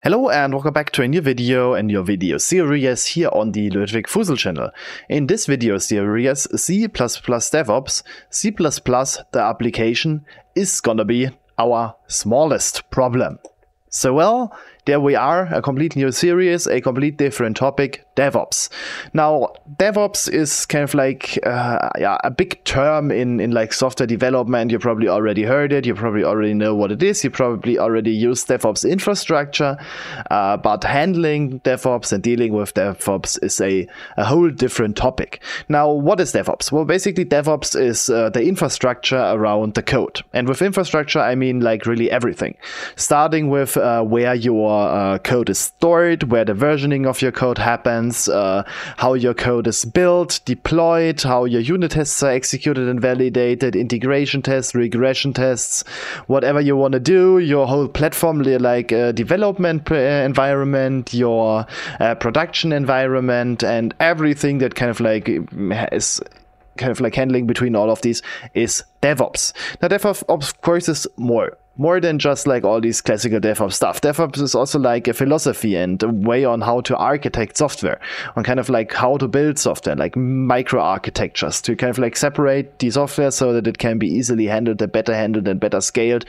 Hello and welcome back to a new video series here on the Lötwig Fusel channel. In this video series, C++ DevOps, C++ the application is gonna be our smallest problem. So well, there we are, a complete new series, a complete different topic, DevOps. Now, DevOps is kind of like a big term in like software development. You probably already heard it. You probably already know what it is. You probably already use DevOps infrastructure. But handling DevOps and dealing with DevOps is a whole different topic. Now, what is DevOps? Well, basically, DevOps is the infrastructure around the code. And with infrastructure, I mean like really everything. Starting with where your code is stored, where the versioning of your code happens, how your code is built, deployed, how your unit tests are executed and validated, integration tests, regression tests, whatever you want to do, your whole platform like development environment, your production environment, and everything that kind of like is kind of like handling between all of these is DevOps. Now DevOps of course is more than just like all these classical DevOps stuff. DevOps is also like a philosophy and a way on how to architect software, on kind of like how to build software, like micro architectures to kind of like separate the software so that it can be easily handled and better scaled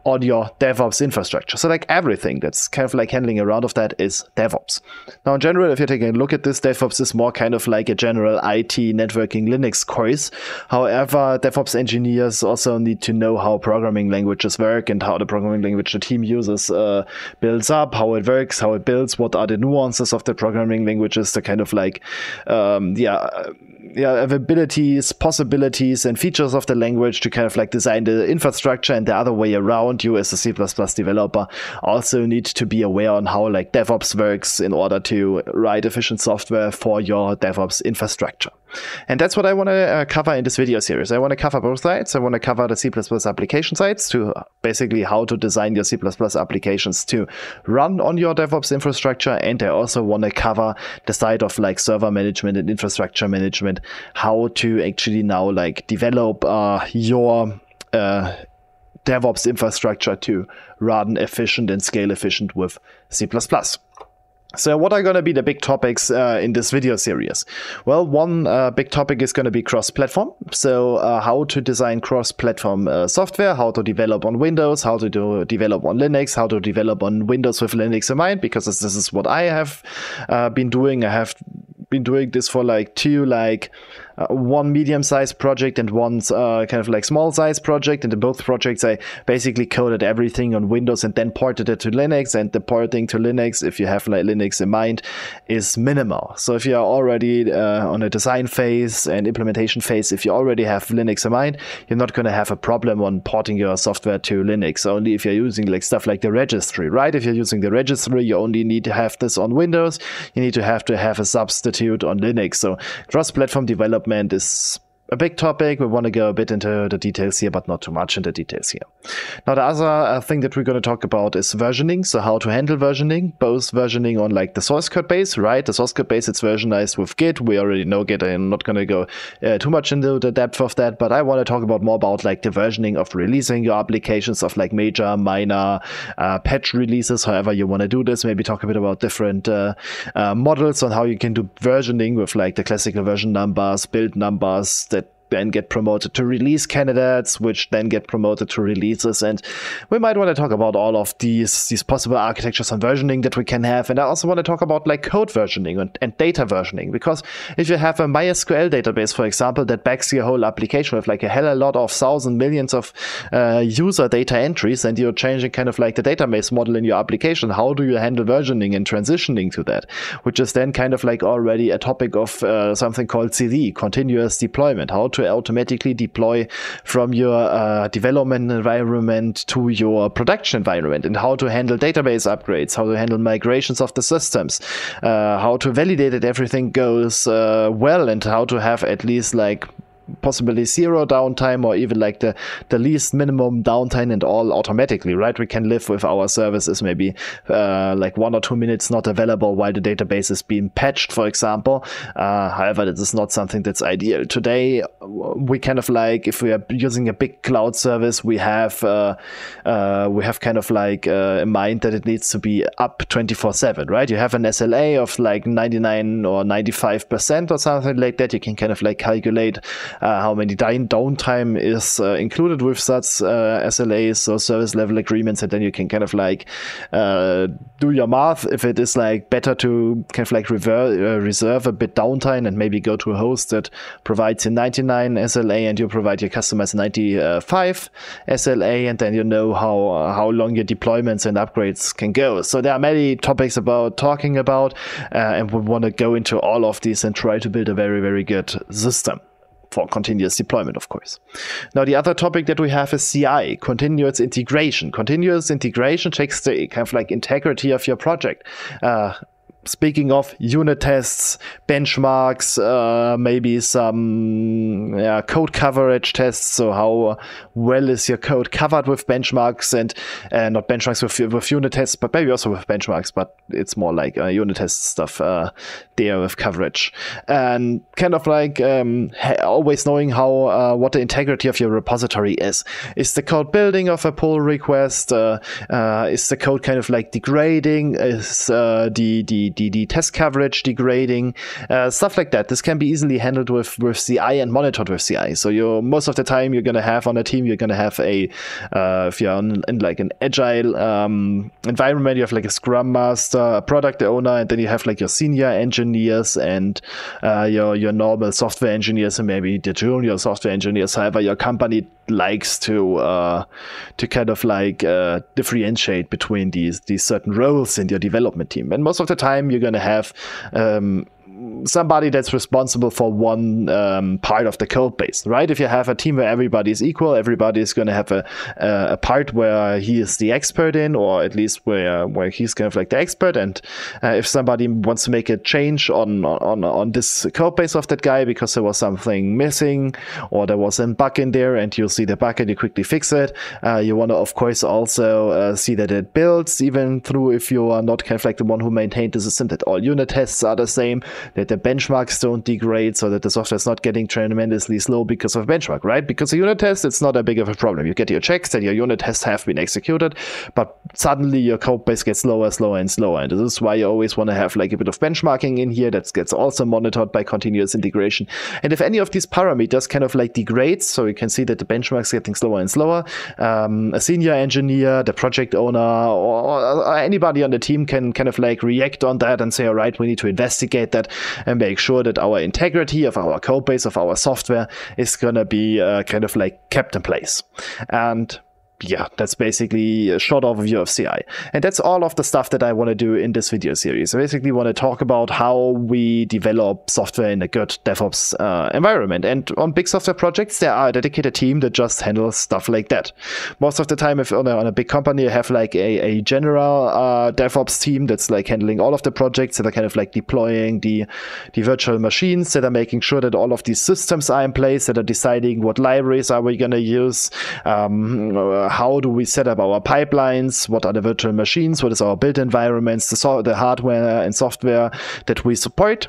on your DevOps infrastructure. So like everything that's kind of like handling around of that is DevOps. Now in general, if you're taking a look at this, DevOps is more kind of like a general IT networking Linux course. However, DevOps engineers also need to know how programming languages work and how the programming language the team uses builds up, how it works, how it builds, what are the nuances of the programming languages, the kind of like abilities, possibilities, and features of the language to kind of like design the infrastructure, and the other way around. You as a C++ developer also need to be aware on how like DevOps works in order to write efficient software for your DevOps infrastructure. And that's what I want to cover in this video series. I want to cover both sides. I want to cover the C++ application sides, to basically how to design your C++ applications to run on your DevOps infrastructure. And I also want to cover the side of like server management and infrastructure management, how to actually now like develop your DevOps infrastructure to run efficient and scale efficient with C++. So what are going to be the big topics in this video series? Well, one big topic is going to be cross-platform. So how to design cross-platform software, how to develop on Windows, how to develop on Linux, how to develop on Windows with Linux in mind, because this is what I have been doing. I have been doing this for like one medium-sized project and one kind of like small-sized project. And in both projects, I basically coded everything on Windows and then ported it to Linux. And the porting to Linux, if you have like Linux in mind, is minimal. So if you are already on a design phase and implementation phase, if you already have Linux in mind, you're not going to have a problem on porting your software to Linux. Only if you're using like stuff like the registry, right? If you're using the registry, you only need to have this on Windows. You need to have a substitute on Linux. So cross-platform development is a big topic. We want to go a bit into the details here, but not too much into details here. Now, the other thing that we're going to talk about is versioning. So how to handle versioning, both versioning on like the source code base, right? The source code base, it's versionized with Git. We already know Git. I'm not going to go too much into the depth of that, but I want to talk about more about like the versioning of releasing your applications, of like major, minor, patch releases, however you want to do this. Maybe talk a bit about different models on how you can do versioning with like the classical version numbers, build numbers that then get promoted to release candidates, which then get promoted to releases. And we might want to talk about all of these possible architectures and versioning that we can have. And I also want to talk about like code versioning and data versioning, because if you have a MySQL database, for example, that backs your whole application with like a hell of a lot of thousands, millions of user data entries, and you're changing kind of like the database model in your application, how do you handle versioning and transitioning to that? Which is then kind of like already a topic of something called CD, continuous deployment, how to automatically deploy from your development environment to your production environment, and how to handle database upgrades, how to handle migrations of the systems, how to validate that everything goes well, and how to have at least like possibly zero downtime, or even like the least minimum downtime, and all automatically, right? We can live with our services maybe like 1 or 2 minutes not available while the database is being patched, for example. However, this is not something that's ideal. Today, we kind of like, if we are using a big cloud service, we have kind of like in mind that it needs to be up 24/7, right? You have an SLA of like 99 or 95% or something like that. You can kind of like calculate how many downtime is included with such SLAs or service level agreements, and then you can kind of like do your math if it is like better to kind of like reserve a bit downtime and maybe go to a host that provides you 99 SLA and you provide your customers 95 SLA, and then you know how long your deployments and upgrades can go. So there are many topics about talking about, and we want to go into all of these and try to build a very, very good system for continuous deployment, of course. Now, the other topic that we have is CI, continuous integration. Continuous integration checks the kind of like integrity of your project. Speaking of unit tests, benchmarks, maybe some code coverage tests. So how well is your code covered with benchmarks, and not benchmarks with unit tests, but maybe also with benchmarks, but it's more like unit test stuff there with coverage. And kind of like always knowing how what the integrity of your repository is. Is the code building of a pull request? Is the code kind of like degrading? Is the test coverage degrading, stuff like that. This can be easily handled with CI and monitored with CI. So most of the time you're going to have on a team, you're going to have if you're in like an agile environment, you have like a scrum master, a product owner, and then you have like your senior engineers and your normal software engineers and maybe the junior software engineers. However, your company likes to kind of like differentiate between these certain roles in your development team. And most of the time you're going to have somebody that's responsible for one part of the code base, right? If you have a team where everybody is equal, everybody is going to have a part where he is the expert in, or at least where he's kind of like the expert. And if somebody wants to make a change on this code base of that guy because there was something missing or there was a bug in there, and you see the bug and you quickly fix it, you want to of course also see that it builds, even through if you are not kind of like the one who maintained the system, that all unit tests are the same, that the benchmarks don't degrade, so that the software is not getting tremendously slow because of benchmark, right? Because a unit test, it's not a big of a problem. You get your checks that your unit tests have been executed, but suddenly your code base gets slower and slower. And this is why you always want to have like a bit of benchmarking in here that gets also monitored by continuous integration. And if any of these parameters kind of like degrades, so you can see that the benchmarks getting slower and slower, a senior engineer, the project owner, or anybody on the team can kind of like react on that and say, all right, we need to investigate that and make sure that our integrity of our code base, of our software, is going to be kind of like kept in place. And yeah, that's basically a short overview of CI. And that's all of the stuff that I want to do in this video series. I basically want to talk about how we develop software in a good DevOps environment. And on big software projects, there are a dedicated team that just handles stuff like that. Most of the time, if on a big company, you have like a general DevOps team that's like handling all of the projects, that are kind of like deploying the virtual machines, that are making sure that all of these systems are in place, that are deciding what libraries are we going to use, how do we set up our pipelines, what are the virtual machines, what is our build environments, the hardware and software that we support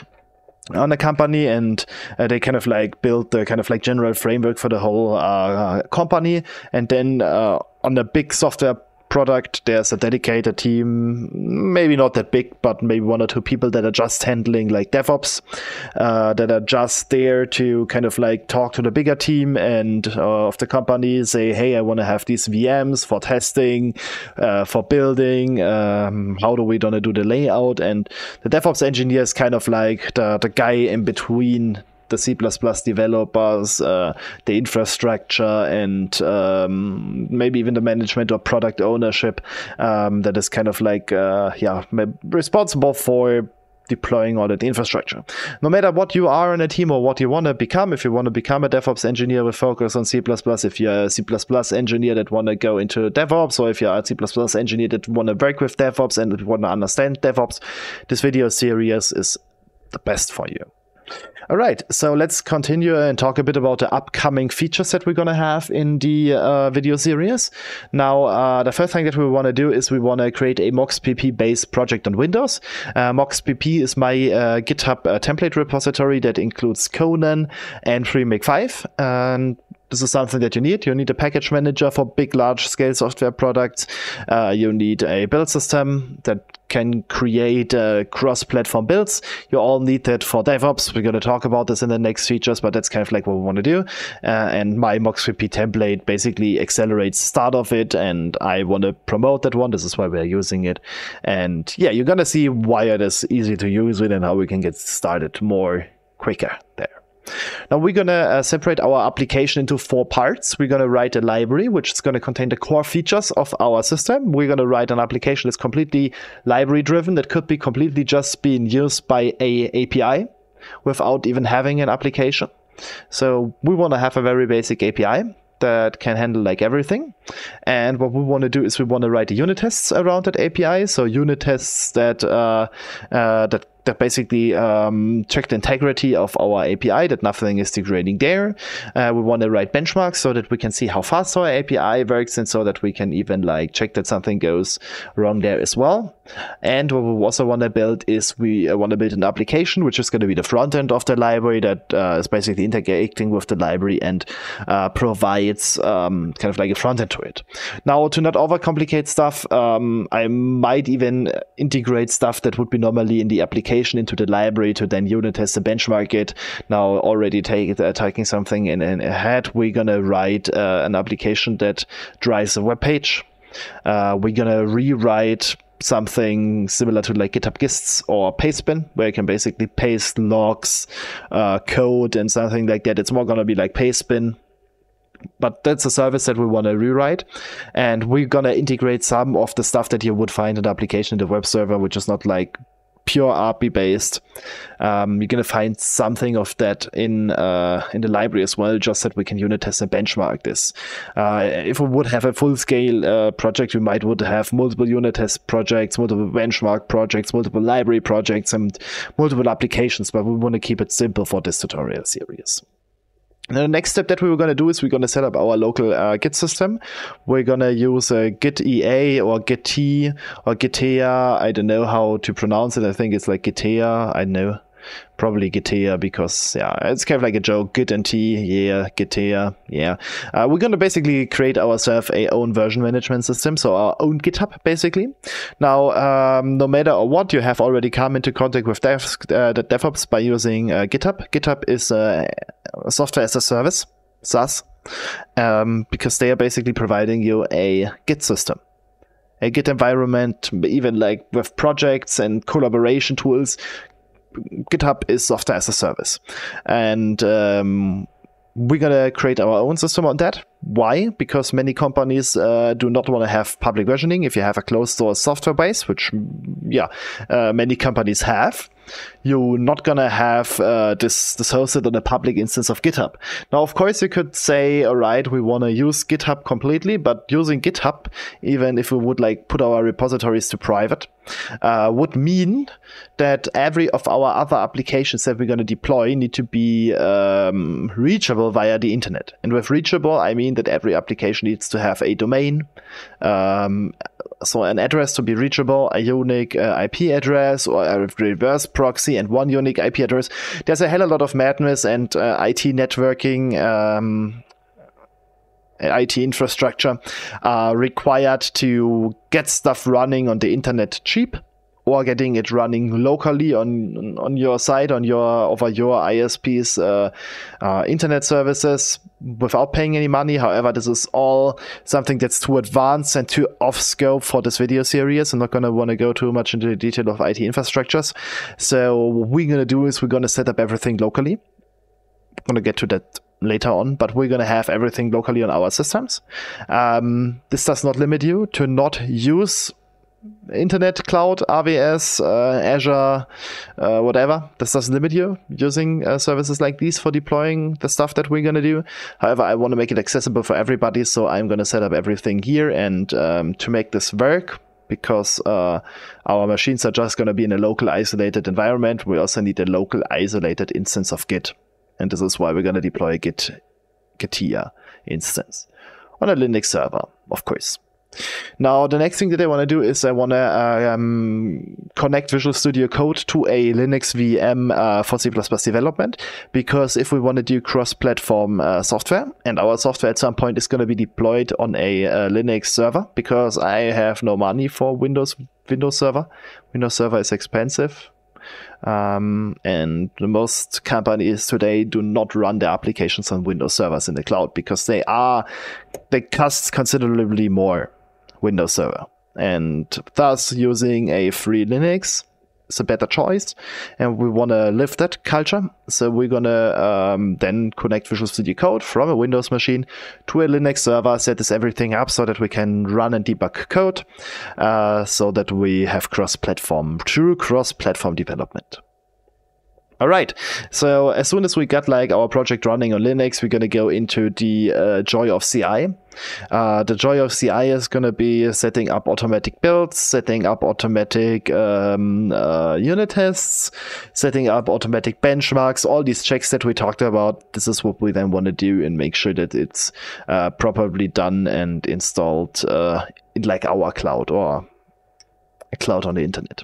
on the company, and they kind of like build the kind of like general framework for the whole company. And then on the big software product, there's a dedicated team, maybe not that big, but maybe one or two people that are just handling like DevOps, that are just there to kind of like talk to the bigger team and of the company, say, hey, I want to have these VMs for testing, for building, how do we gonna do the layout? And the DevOps engineer is kind of like the guy in between the C++ developers, the infrastructure, and maybe even the management or product ownership, that is kind of like responsible for deploying all that infrastructure. No matter what you are in a team or what you want to become, if you want to become a DevOps engineer with focus on C++, if you're a C++ engineer that want to go into DevOps, or if you're a C++ engineer that want to work with DevOps and want to understand DevOps, this video series is the best for you. All right, so let's continue and talk a bit about the upcoming features that we're going to have in the video series. Now, the first thing that we want to do is we want to create a MoxPP based project on Windows. MoxPP is my GitHub template repository that includes Conan and FreeMake 5. And this is something that you need. You need a package manager for big, large-scale software products. You need a build system that can create cross-platform builds. You all need that for DevOps. We're going to talk about this in the next features, but that's kind of like what we want to do. And my MoxPP template basically accelerates the start of it, and I want to promote that one. This is why we're using it. And yeah, you're going to see why it is easy to use it and how we can get started more quicker there. Now we're going to separate our application into 4 parts. We're going to write a library, which is going to contain the core features of our system. We're going to write an application that's completely library driven, that could be completely just being used by a API without even having an application. So we want to have a very basic API that can handle like everything. And what we want to do is we want to write the unit tests around that API. So unit tests that that basically check the integrity of our API, that nothing is degrading there. We want to write benchmarks so that we can see how fast our API works, and so that we can even like check that something goes wrong there as well. And what we also want to build is we want to build an application which is going to be the front end of the library that is basically interacting with the library and provides kind of like a front end to it. Now, to not overcomplicate stuff, I might even integrate stuff that would be normally in the application into the library to then unit test and benchmark it. Now, already taking something in ahead, we're going to write an application that drives a web page. We're going to rewrite something similar to like GitHub Gists or Pastebin, where you can basically paste logs, code, and something like that. It's more going to be like Pastebin. But that's a service that we want to rewrite. And we're going to integrate some of the stuff that you would find in the application in the web server, which is not like pure API based. You're going to find something of that in the library as well, just that we can unit test and benchmark this. If we would have a full scale project, we would have multiple unit test projects, multiple benchmark projects, multiple library projects, and multiple applications, but we want to keep it simple for this tutorial series. Now, the next step that we were going to do is we're going to set up our local Git system. We're going to use Git EA or Git T or Gitea. I don't know how to pronounce it. I think it's like Gitea. I know. Probably Gitea, because yeah, it's kind of like a joke. Git and T, yeah, Gitea, yeah. We're going to basically create ourselves a own version management system, so our own GitHub basically. Now, no matter what, you have already come into contact with the DevOps by using GitHub. GitHub is software as a service, SaaS, because they are basically providing you a Git system, a Git environment, even like with projects and collaboration tools. GitHub is software as a service, and we're gonna create our own system on that. Why? Because many companies do not want to have public versioning. If you have a closed source software base, which many companies have, you're not gonna have this hosted on a public instance of GitHub. Now, of course, you could say, all right, we want to use GitHub completely, but using GitHub, even if we would like put our repositories to private, would mean that every of our other applications that we're going to deploy need to be reachable via the internet. And with reachable, I mean that every application needs to have a domain, so an address to be reachable, a unique IP address or a reverse proxy, and one unique IP address. There's a hell of a lot of madness and IT networking, IT infrastructure required to get stuff running on the internet cheap, or getting it running locally on your site, over your ISP's internet services without paying any money. However, this is all something that's too advanced and too off scope for this video series. I'm not going to want to go too much into the detail of IT infrastructures. So what we're going to do is we're going to set up everything locally. I'm going to get to that later on, but we're going to have everything locally on our systems. This does not limit you to not use internet, cloud, AWS, Azure, whatever. This doesn't limit you using services like these for deploying the stuff that we're going to do. However, I want to make it accessible for everybody, so I'm going to set up everything here. And to make this work, because our machines are just going to be in a local isolated environment. We also need a local isolated instance of Git. And this is why we're going to deploy a Gitia instance on a Linux server, of course. Now, the next thing that I want to do is I want to connect Visual Studio Code to a Linux VM for C++ development, because if we want to do cross-platform software, and our software at some point is going to be deployed on a Linux server, because I have no money for Windows Server. Windows Server is expensive. And the most companies today do not run their applications on Windows servers in the cloud, because they cost considerably more Windows Server, and thus using a free Linux is a better choice, and we want to live that culture. So we're gonna then connect Visual Studio Code from a Windows machine to a Linux server, set this everything up so that we can run and debug code, so that we have true cross-platform development. All right, so as soon as we got like our project running on Linux, we're going to go into the joy of CI. The joy of CI is going to be setting up automatic builds, setting up automatic unit tests, setting up automatic benchmarks, all these checks that we talked about. This is what we then want to do and make sure that it's properly done and installed in like our cloud or a cloud on the internet.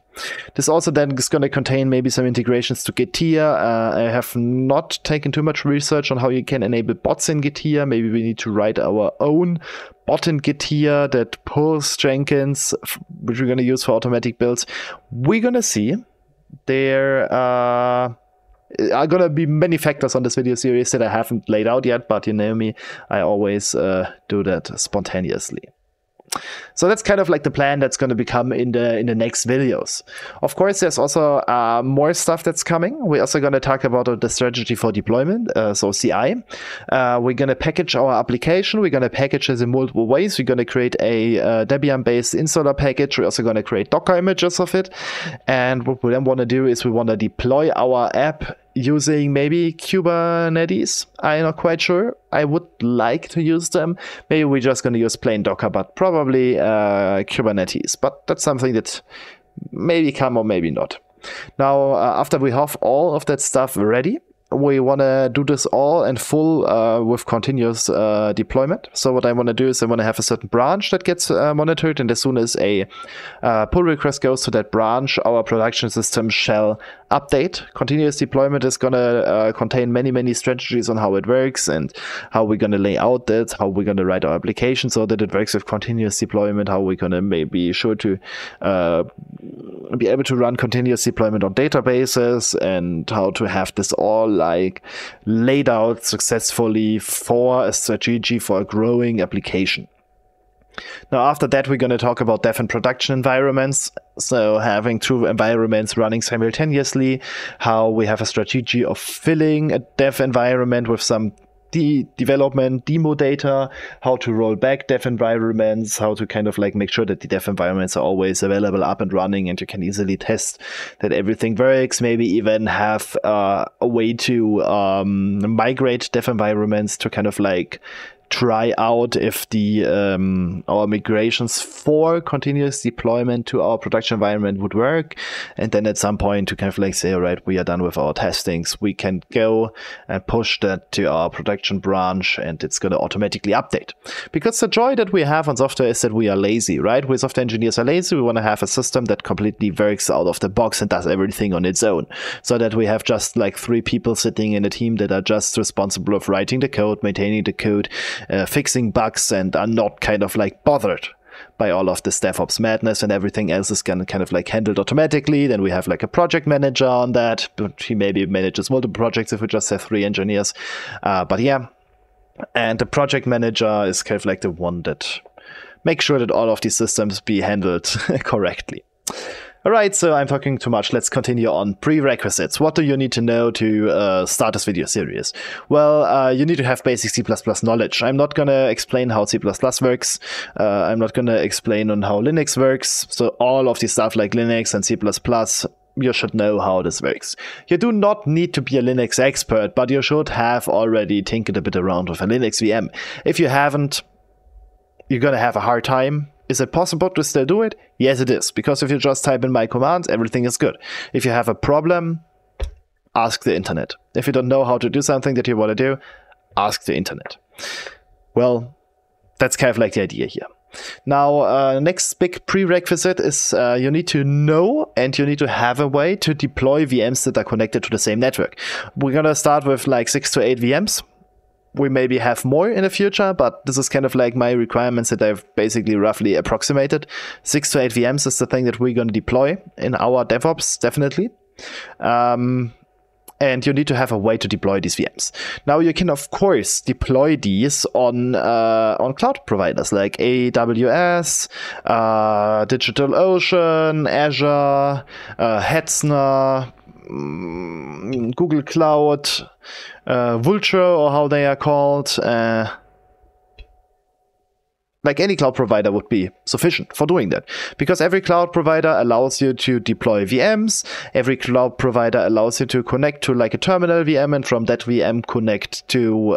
This also then is going to contain maybe some integrations to Gitia. I have not taken too much research on how you can enable bots in Gitia. Maybe we need to write our own bot in Gitia that pulls Jenkins, which we're going to use for automatic builds. We're going to see. There are going to be many factors on this video series that I haven't laid out yet, but you know me, I always do that spontaneously. So that's kind of like the plan that's going to become in the next videos. Of course, there's also more stuff that's coming. We're also going to talk about the strategy for deployment, so CI. We're going to package our application. We're going to package it in multiple ways. We're going to create a Debian-based installer package. We're also going to create Docker images of it. And what we then want to do is we want to deploy our app using maybe Kubernetes. I'm not quite sure. I would like to use them. Maybe we're just going to use plain Docker, but probably Kubernetes. But that's something that maybe come or maybe not. Now, after we have all of that stuff ready, we want to do this all in full with continuous deployment. So what I want to do is I want to have a certain branch that gets monitored, and as soon as a pull request goes to that branch, our production system shall update. Continuous deployment is going to contain many strategies on how it works and how we're going to lay out that, how we're going to write our application so that it works with continuous deployment, how we're going to be sure to be able to run continuous deployment on databases, and how to have this all like laid out successfully for a strategy for a growing application. Now, after that, we're going to talk about dev and production environments. So having two environments running simultaneously, how we have a strategy of filling a dev environment with some development demo data, how to roll back dev environments, how to kind of like make sure that the dev environments are always available, up and running, and you can easily test that everything works. Maybe even have a way to migrate dev environments to kind of like try out if the our migrations for continuous deployment to our production environment would work, and then at some point to kind of like say, all right, we are done with our testings, we can go and push that to our production branch, and it's going to automatically update. Because the joy that we have on software is that we are lazy, right? We software engineers are lazy. We want to have a system that completely works out of the box and does everything on its own, so that we have just like 3 people sitting in a team that are just responsible of writing the code, maintaining the code, fixing bugs, and are not kind of like bothered by all of this DevOps madness, and everything else is kind of like handled automatically. Then we have like a project manager on that, but he maybe manages multiple projects if we just have 3 engineers. But yeah, and the project manager is kind of like the one that makes sure that all of these systems be handled correctly. All right, so I'm talking too much. Let's continue on prerequisites. What do you need to know to start this video series? Well, you need to have basic C++ knowledge. I'm not going to explain how C++ works. I'm not going to explain on how Linux works. So all of the stuff like Linux and C++, you should know how this works. You do not need to be a Linux expert, but you should have already tinkered a bit around with a Linux VM. If you haven't, you're going to have a hard time. Is it possible to still do it? Yes, it is. Because if you just type in my commands, everything is good. If you have a problem, ask the internet. If you don't know how to do something that you want to do, ask the internet. Well, that's kind of like the idea here. Now, next big prerequisite is you need to know and you need to have a way to deploy VMs that are connected to the same network. We're going to start with like 6 to 8 VMs. We maybe have more in the future, but this is kind of like my requirements that I've basically roughly approximated. 6 to 8 VMs is the thing that we're going to deploy in our DevOps, definitely. And you need to have a way to deploy these VMs. Now you can of course deploy these on cloud providers like AWS, DigitalOcean, Azure, Hetzner, Google Cloud, Vultr, or how they are called. Like any cloud provider would be sufficient for doing that. Because every cloud provider allows you to deploy VMs. Every cloud provider allows you to connect to like a terminal VM and from that VM connect to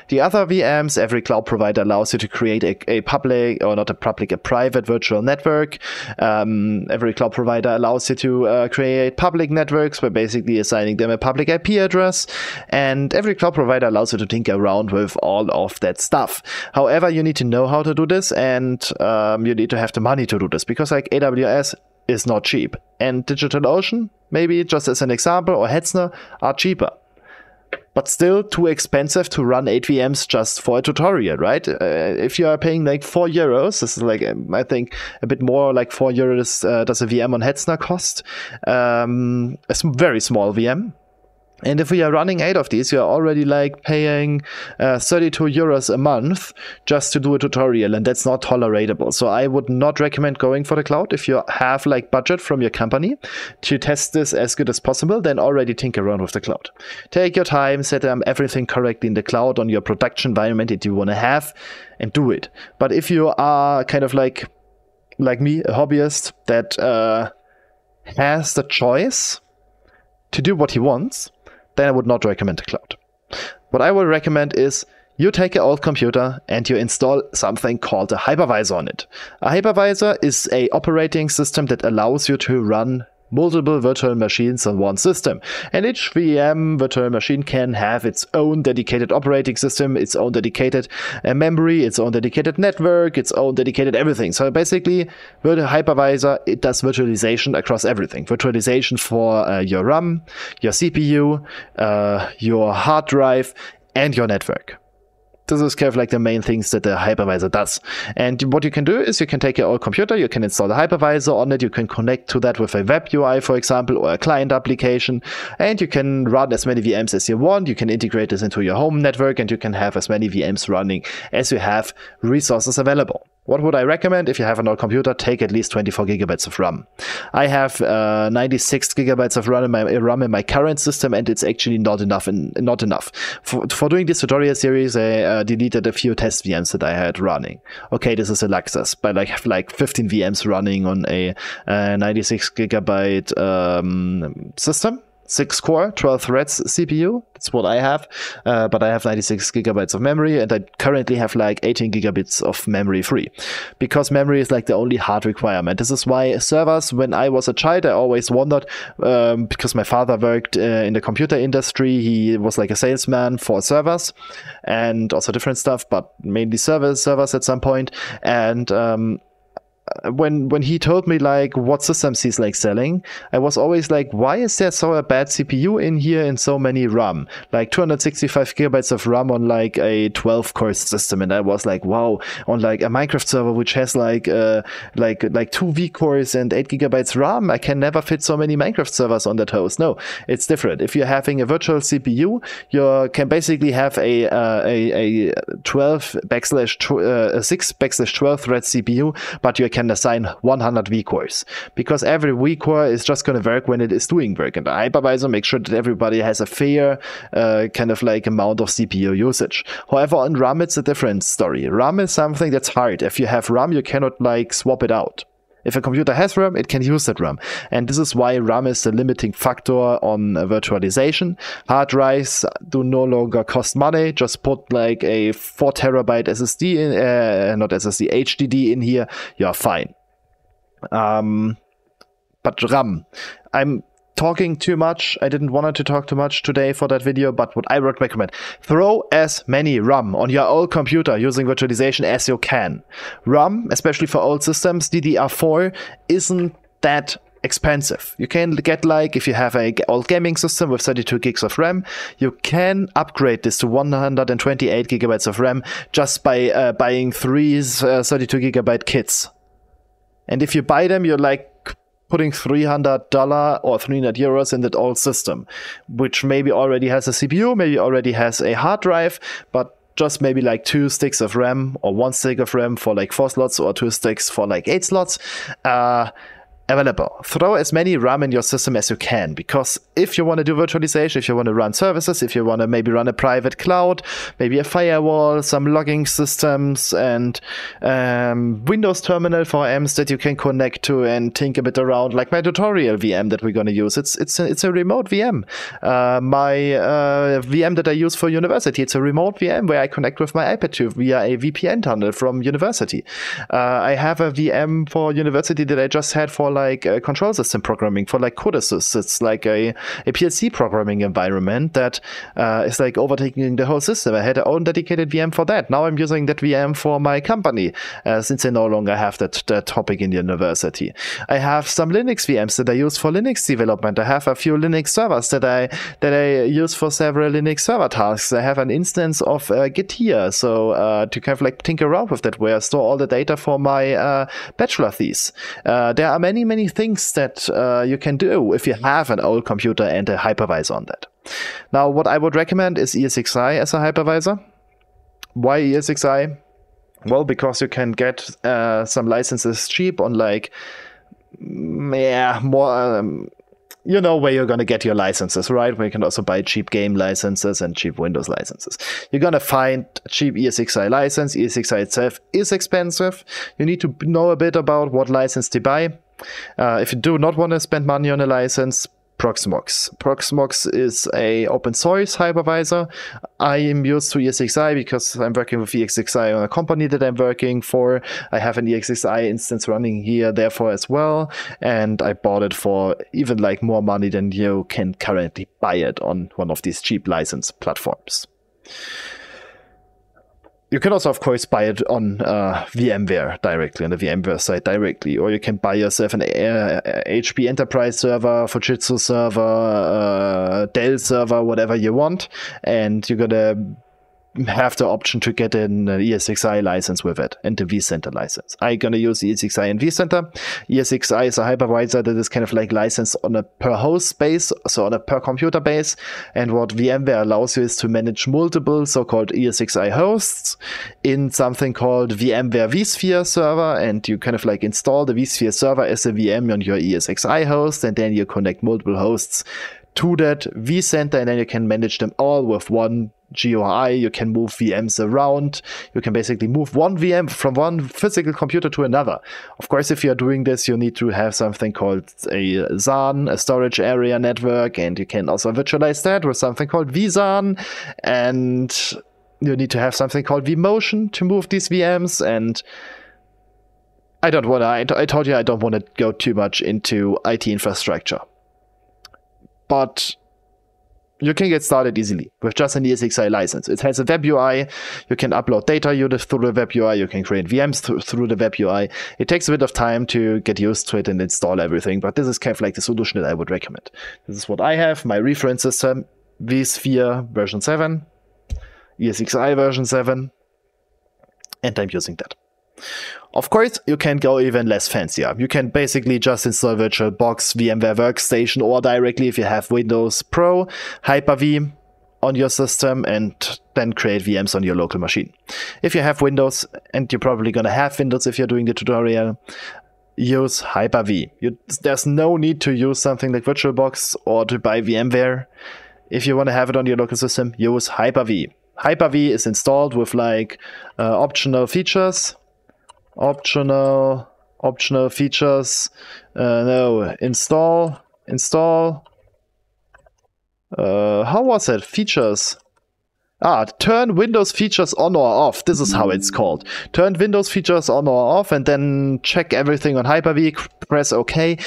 the other VMs. Every cloud provider allows you to create a public, or not a public, a private virtual network. Every cloud provider allows you to create public networks by basically assigning them a public IP address. And every cloud provider allows you to tinker around with all of that stuff. However, you need to know how to do this, and you need to have the money to do this, because like AWS is not cheap, and DigitalOcean, maybe just as an example, or Hetzner are cheaper, but still too expensive to run 8 VMs just for a tutorial, right? If you are paying like €4, this is like, I think a bit more, like €4 does a VM on Hetzner cost, a very small VM. And if we are running 8 of these, you're already like paying €32 a month just to do a tutorial, and that's not tolerable. So I would not recommend going for the cloud. If you have like budget from your company to test this as good as possible, then already tinker around with the cloud. Take your time, set everything correctly in the cloud on your production environment that you want to have, and do it. But if you are kind of like me, a hobbyist that has the choice to do what he wants, then I would not recommend the cloud. What I would recommend is you take an old computer and you install something called a hypervisor on it. A hypervisor is an operating system that allows you to run multiple virtual machines on one system. And each VM virtual machine can have its own dedicated operating system, its own dedicated memory, its own dedicated network, its own dedicated everything. So basically, with a hypervisor, it does virtualization across everything. Virtualization for your RAM, your CPU, your hard drive, and your network. This is kind of like the main things that the hypervisor does. And what you can do is you can take your old computer, you can install the hypervisor on it, you can connect to that with a web UI, for example, or a client application, and you can run as many VMs as you want. You can integrate this into your home network, and you can have as many VMs running as you have resources available. What would I recommend? If you have an old computer, take at least 24 gigabytes of RAM. I have 96 gigabytes of RAM in my current system, and it's actually not enough. For doing this tutorial series, I deleted a few test VMs that I had running. Okay, this is a luxus, but I have like 15 VMs running on a 96 gigabyte system. 6 core, 12 threads CPU. That's what I have. But I have 96 gigabytes of memory, and I currently have like 18 gigabits of memory free, because memory is like the only hard requirement. This is why servers, when I was a child, I always wondered, because my father worked in the computer industry. He was like a salesman for servers and also different stuff, but mainly servers at some point. And when he told me like what systems he's like selling, I was always like, why is there so a bad CPU in here and so many RAM? Like 265 gigabytes of RAM on like a 12 core system. And I was like, wow, on like a Minecraft server which has like 2 V cores and 8 gigabytes RAM, I can never fit so many Minecraft servers on that host. No, it's different. If you're having a virtual CPU, you can basically have a 6/12 thread CPU, but you can assign 100 V cores, because every V core is just going to work when it is doing work, and the hypervisor makes sure that everybody has a fair kind of like amount of CPU usage. However, on RAM it's a different story. RAM is something that's hard. If you have RAM, you cannot like swap it out. If a computer has RAM, it can use that RAM. And this is why RAM is the limiting factor on virtualization. Hard drives do no longer cost money. Just put like a 4 terabyte SSD in, not SSD, HDD in here, you're fine. But RAM, I'm talking too much. I didn't want to talk too much today for that video, but what I would recommend, throw as many RAM on your old computer using virtualization as you can. RAM, especially for old systems, DDR4 isn't that expensive. You can get, like, if you have a old gaming system with 32 gigs of RAM, you can upgrade this to 128 gigabytes of RAM just by buying 3 32 gigabyte kits. And if you buy them, you're like putting $300 or 300 euros in that old system, which maybe already has a CPU, maybe already has a hard drive, but just maybe like 2 sticks of RAM or 1 stick of RAM for like 4 slots or 2 sticks for like 8 slots. Available. Throw as many RAM in your system as you can, because if you want to do virtualization, if you want to run services, if you want to maybe run a private cloud, maybe a firewall, some logging systems, and Windows terminal VMs that you can connect to and think a bit around, like my tutorial VM that we're going to use. It's a remote VM. My VM that I use for university, it's a remote VM where I connect with my iPad to via a VPN tunnel from university. I have a VM for university that I just had for like control system programming, for like CodeAssist. It's like a PLC programming environment that is like overtaking the whole system. I had my own dedicated VM for that. Now I'm using that VM for my company since I no longer have that topic in the university. I have some Linux VMs that I use for Linux development. I have a few Linux servers that I use for several Linux server tasks. I have an instance of Git here, so to kind of like tinker around with that, where I store all the data for my bachelor thesis. There are many things that you can do if you have an old computer and a hypervisor on that. Now, what I would recommend is ESXi as a hypervisor. Why ESXi? Well, because you can get some licenses cheap on like, more... you know where you're going to get your licenses, right? Where you can also buy cheap game licenses and cheap Windows licenses. You're going to find a cheap ESXi license. ESXi itself is expensive. You need to know a bit about what license to buy. If you do not want to spend money on a license, Proxmox. Proxmox is a open source hypervisor. I am used to ESXi because I'm working with ESXi on a company that I'm working for. I have an ESXi instance running here therefore as well, and I bought it for even like more money than you can currently buy it on one of these cheap license platforms. You can also, of course, buy it on VMware directly, on the VMware site directly, or you can buy yourself an HP Enterprise server, Fujitsu server, Dell server, whatever you want, and you're gonna have the option to get an ESXi license with it and the vCenter license. I'm gonna use ESXi and vCenter. ESXi is a hypervisor that is kind of like licensed on a per host base, so on a per computer base. And what VMware allows you is to manage multiple so-called ESXi hosts in something called VMware vSphere server. And you kind of like install the vSphere server as a VM on your ESXi host, and then you connect multiple hosts to that vCenter, and then you can manage them all with one GUI. You can move VMs around. You can basically move one VM from one physical computer to another. Of course, if you're doing this, you need to have something called a SAN, a storage area network, and you can also virtualize that with something called vSAN, and you need to have something called vMotion to move these VMs. And I told you I don't want to go too much into IT infrastructure. But you can get started easily with just an ESXi license. It has a web UI. You can upload data units through the web UI. You can create VMs through the web UI. It takes a bit of time to get used to it and install everything, but this is kind of like the solution that I would recommend. This is what I have, my reference system, vSphere version 7, ESXi version 7, and I'm using that. Of course, you can go even less fancier. You can basically just install VirtualBox, VMware Workstation, or directly, if you have Windows Pro, Hyper-V on your system, and then create VMs on your local machine. If you have Windows, and you're probably going to have Windows if you're doing the tutorial, use Hyper-V. There's no need to use something like VirtualBox or to buy VMware. If you want to have it on your local system, use Hyper-V. Hyper-V is installed with like optional features. Optional Optional features. No, install. How was it? Features. Turn Windows features on or off. This is how it's called. Turn Windows features on or off, and then check everything on Hyper-V, press OK.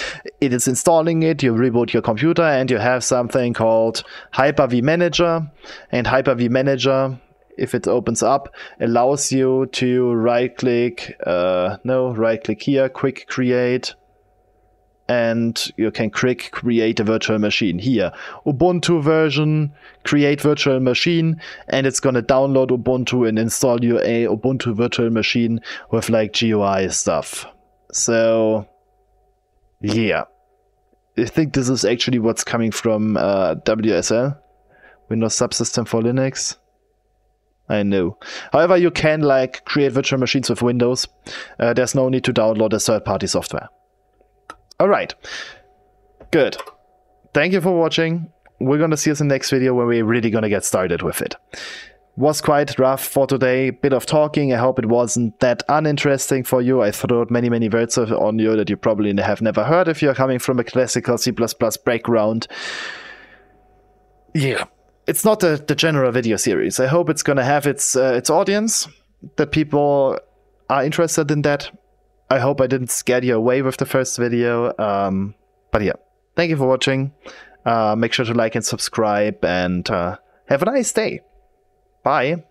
It is installing it, you reboot your computer, and you have something called Hyper-V Manager. And Hyper-V Manager, if it opens up, allows you to right-click here, quick create. And you can click create a virtual machine here. Ubuntu version, create virtual machine, and it's gonna download Ubuntu and install you a Ubuntu virtual machine with like GUI stuff. So yeah, I think this is actually what's coming from WSL, Windows Subsystem for Linux. I know. However, you can like create virtual machines with Windows. There's no need to download a third-party software. Alright, good. Thank you for watching. We're gonna see us in the next video where we're really gonna get started with it. Was quite rough for today, bit of talking. I hope it wasn't that uninteresting for you. I threw out many words on you that you probably have never heard if you're coming from a classical C++ background. Yeah, it's not the general video series. I hope it's gonna have its audience, that people are interested in that. I hope I didn't scare you away with the first video, but yeah, thank you for watching. Make sure to like and subscribe, and have a nice day. Bye.